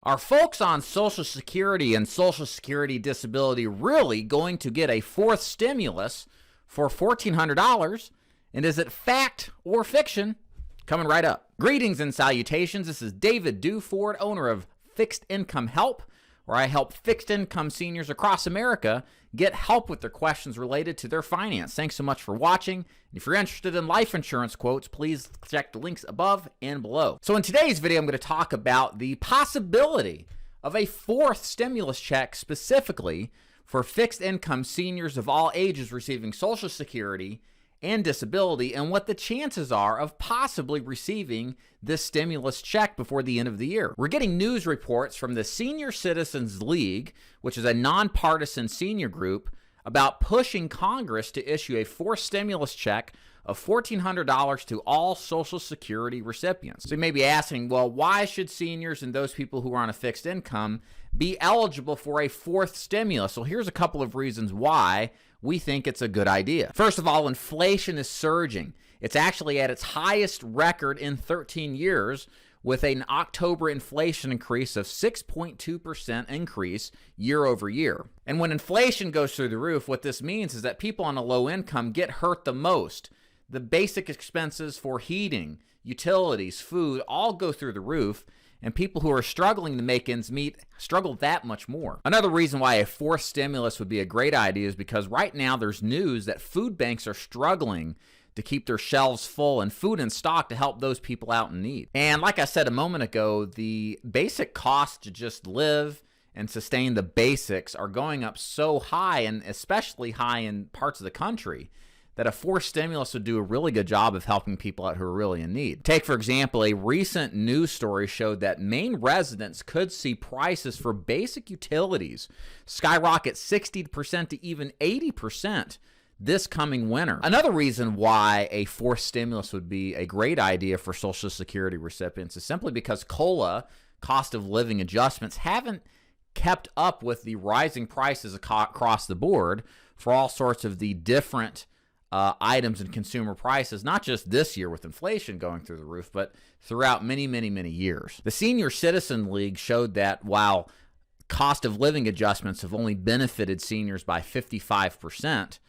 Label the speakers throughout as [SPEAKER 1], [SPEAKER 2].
[SPEAKER 1] Are folks on Social Security and Social Security disability really going to get a fourth stimulus for $1,400? And is it fact or fiction? Coming right up. Greetings and salutations. This is David Duford, owner of Fixed Income Help, where I help fixed income seniors across America get help with their questions related to their finance. Thanks so much for watching. And if you're interested in life insurance quotes, please check the links above and below. So in today's video, I'm going to talk about the possibility of a fourth stimulus check specifically for fixed income seniors of all ages receiving Social Security and disability, and what the chances are of possibly receiving this stimulus check before the end of the year. We're getting news reports from the Senior Citizens League, which is a nonpartisan senior group, about pushing Congress to issue a fourth stimulus check of $1,400 to all Social Security recipients. So you may be asking, well, why should seniors and those people who are on a fixed income be eligible for a fourth stimulus? Well, here's a couple of reasons why we think it's a good idea. First of all, inflation is surging. It's actually at its highest record in 13 years, with an October inflation increase of 6.2% increase year over year. And when inflation goes through the roof, what this means is that people on a low income get hurt the most. The basic expenses for heating, utilities, food, all go through the roof, and people who are struggling to make ends meet struggle that much more. Another reason why a fourth stimulus would be a great idea is because right now there's news that food banks are struggling to keep their shelves full and food in stock to help those people out in need. And like I said a moment ago, the basic costs to just live and sustain the basics are going up so high, and especially high in parts of the country, that a fourth stimulus would do a really good job of helping people out who are really in need. Take, for example, a recent news story showed that Maine residents could see prices for basic utilities skyrocket 60% to even 80% this coming winter. Another reason why a fourth stimulus would be a great idea for Social Security recipients is simply because COLA, cost of living adjustments, haven't kept up with the rising prices across the board for all sorts of the different items and consumer prices, not just this year with inflation going through the roof, but throughout many, many, many years. The Senior Citizen League showed that while cost of living adjustments have only benefited seniors by 55%,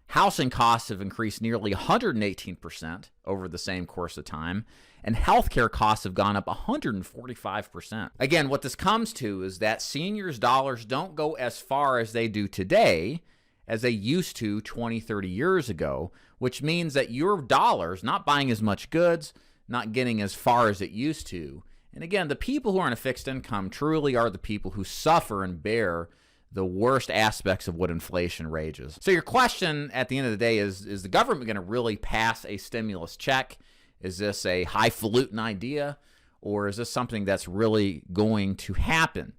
[SPEAKER 1] housing costs have increased nearly 118% over the same course of time, and healthcare costs have gone up 145%. Again, what this comes to is that seniors' dollars don't go as far as they do today as they used to 20, 30 years ago, which means that your dollars not buying as much goods, not getting as far as it used to. And again, the people who are on a fixed income truly are the people who suffer and bear the worst aspects of what inflation rages. So your question at the end of the day is the government going to really pass a stimulus check? Is this a highfalutin idea, or is this something that's really going to happen?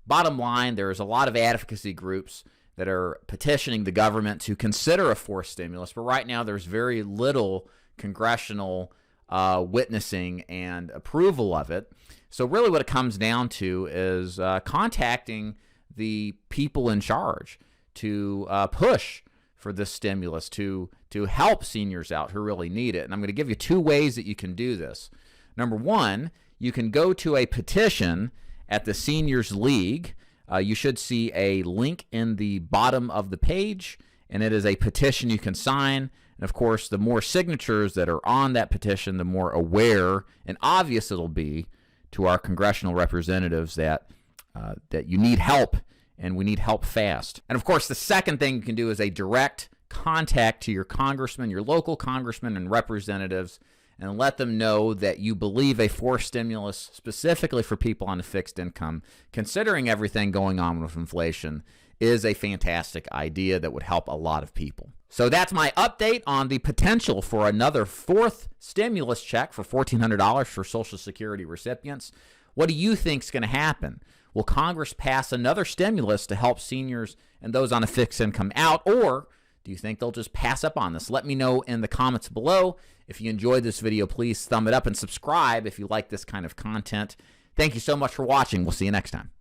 [SPEAKER 1] Bottom line, there's a lot of advocacy groups that are petitioning the government to consider a fourth stimulus, but right now there's very little congressional witnessing and approval of it. So really what it comes down to is contacting the people in charge to push for this stimulus to help seniors out who really need it. And I'm going to give you two ways that you can do this. Number one, you can go to a petition at the Seniors League. You should see a link in the bottom of the page, and it is a petition you can sign. And of course, the more signatures that are on that petition, the more aware and obvious it'll be to our congressional representatives that you need help, and we need help fast. And of course, the second thing you can do is a direct contact to your congressman, your local congressman and representatives, and let them know that you believe a fourth stimulus specifically for people on a fixed income, considering everything going on with inflation, is a fantastic idea that would help a lot of people. So that's my update on the potential for another fourth stimulus check for $1,400 for Social Security recipients. What do you think is going to happen? Will Congress pass another stimulus to help seniors and those on a fixed income out, or do you think they'll just pass up on this? Let me know in the comments below. If you enjoyed this video, please thumb it up and subscribe if you like this kind of content. Thank you so much for watching. We'll see you next time.